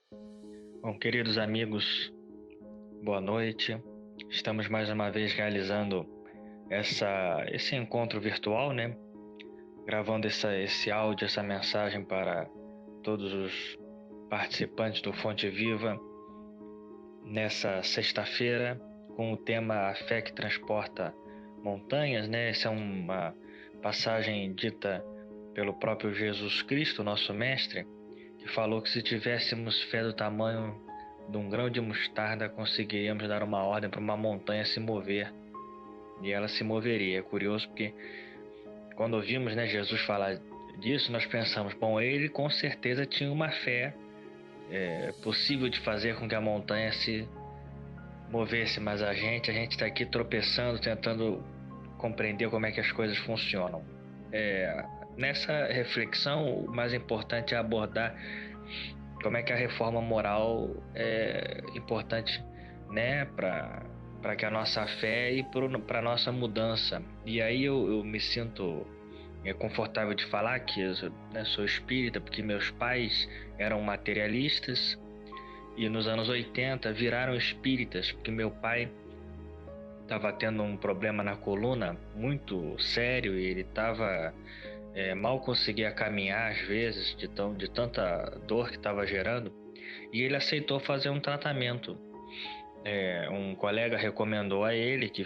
Bom, queridos amigos, boa noite. Estamos mais uma vez realizando esse encontro virtual, né? Gravando esse áudio, essa mensagem para todos os participantes do Fonte Viva nessa sexta-feira, com o tema A Fé que Transporta Montanhas, né? Essa é uma passagem dita pelo próprio Jesus Cristo, nosso Mestre, que falou que se tivéssemos fé do tamanho de um grão de mostarda, conseguiríamos dar uma ordem para uma montanha se mover, e ela se moveria. É curioso porque quando ouvimos, né, Jesus falar disso, nós pensamos, bom, ele com certeza tinha uma fé possível de fazer com que a montanha se movesse, mas a gente está aqui tropeçando, tentando compreender como é que as coisas funcionam. Nessa reflexão, o mais importante é abordar como é que a reforma moral é importante, né, para que a nossa fé e para a nossa mudança. E aí eu me sinto confortável de falar que eu, né, sou espírita, porque meus pais eram materialistas e nos anos 80 viraram espíritas, porque meu pai estava tendo um problema na coluna muito sério e ele estava mal conseguia caminhar às vezes de tanta dor que estava gerando, e ele aceitou fazer um tratamento. Um colega recomendou a ele que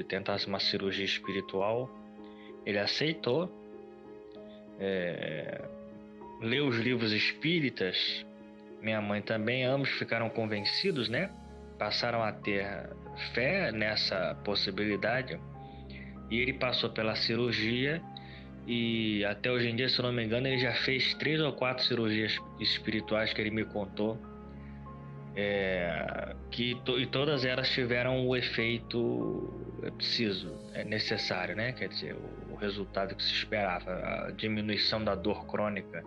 tentasse uma cirurgia espiritual. Ele aceitou, leu os livros espíritas. Minha mãe também, ambos ficaram convencidos, né? Passaram a ter fé nessa possibilidade, e ele passou pela cirurgia. E até hoje em dia, se eu não me engano, ele já fez 3 ou 4 cirurgias espirituais que ele me contou, e todas elas tiveram o efeito preciso, necessário, né? Quer dizer, o resultado que se esperava, a diminuição da dor crônica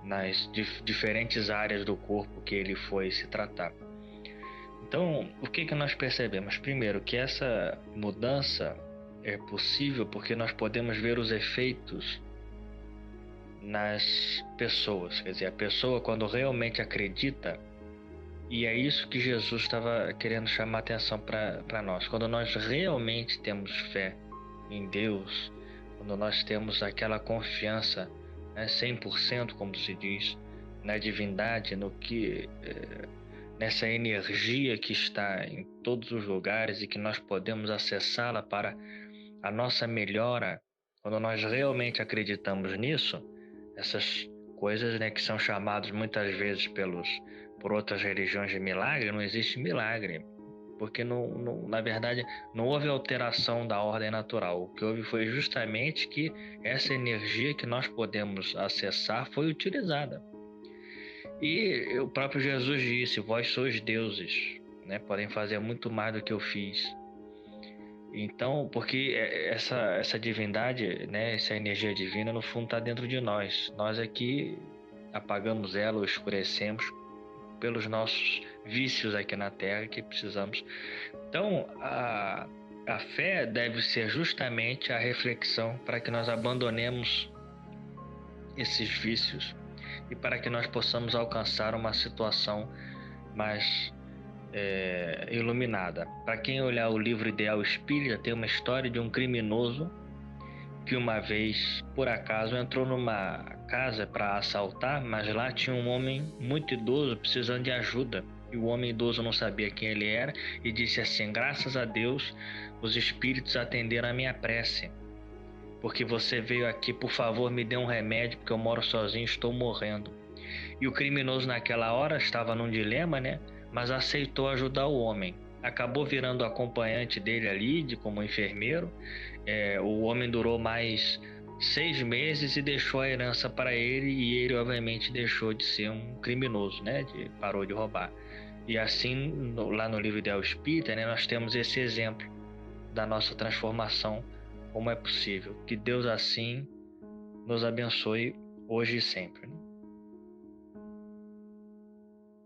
nas diferentes áreas do corpo que ele foi se tratar. Então, o que nós percebemos? Primeiro, que essa mudança é possível porque nós podemos ver os efeitos nas pessoas. Quer dizer, a pessoa, quando realmente acredita, e é isso que Jesus estava querendo chamar a atenção para nós, quando nós realmente temos fé em Deus, quando nós temos aquela confiança, né, 100%, como se diz, na divindade, nessa energia que está em todos os lugares e que nós podemos acessá-la para a nossa melhora. Quando nós realmente acreditamos nisso, essas coisas, né, que são chamadas muitas vezes por outras religiões de milagre, não existe milagre, porque na verdade não houve alteração da ordem natural. O que houve foi justamente que essa energia que nós podemos acessar foi utilizada. E o próprio Jesus disse: vós sois deuses, né? Podem fazer muito mais do que eu fiz. Então, porque essa divindade, né, essa energia divina, no fundo está dentro de nós. Nós aqui apagamos ela ou escurecemos pelos nossos vícios aqui na Terra que precisamos. Então, a fé deve ser justamente a reflexão para que nós abandonemos esses vícios e para que nós possamos alcançar uma situação mais iluminada. Para quem olhar o livro Ideal Espírita, tem uma história de um criminoso que uma vez, por acaso, entrou numa casa para assaltar, mas lá tinha um homem muito idoso precisando de ajuda. E o homem idoso não sabia quem ele era e disse assim: graças a Deus, os espíritos atenderam a minha prece, porque você veio aqui, por favor, me dê um remédio, porque eu moro sozinho, estou morrendo. E o criminoso naquela hora estava num dilema, né? Mas aceitou ajudar o homem. Acabou virando acompanhante dele ali, como enfermeiro. O homem durou mais 6 meses e deixou a herança para ele, e ele obviamente deixou de ser um criminoso, né? Parou de roubar. E assim, lá no livro Ideal Espírita, né, nós temos esse exemplo da nossa transformação, como é possível. Que Deus assim nos abençoe hoje e sempre, né?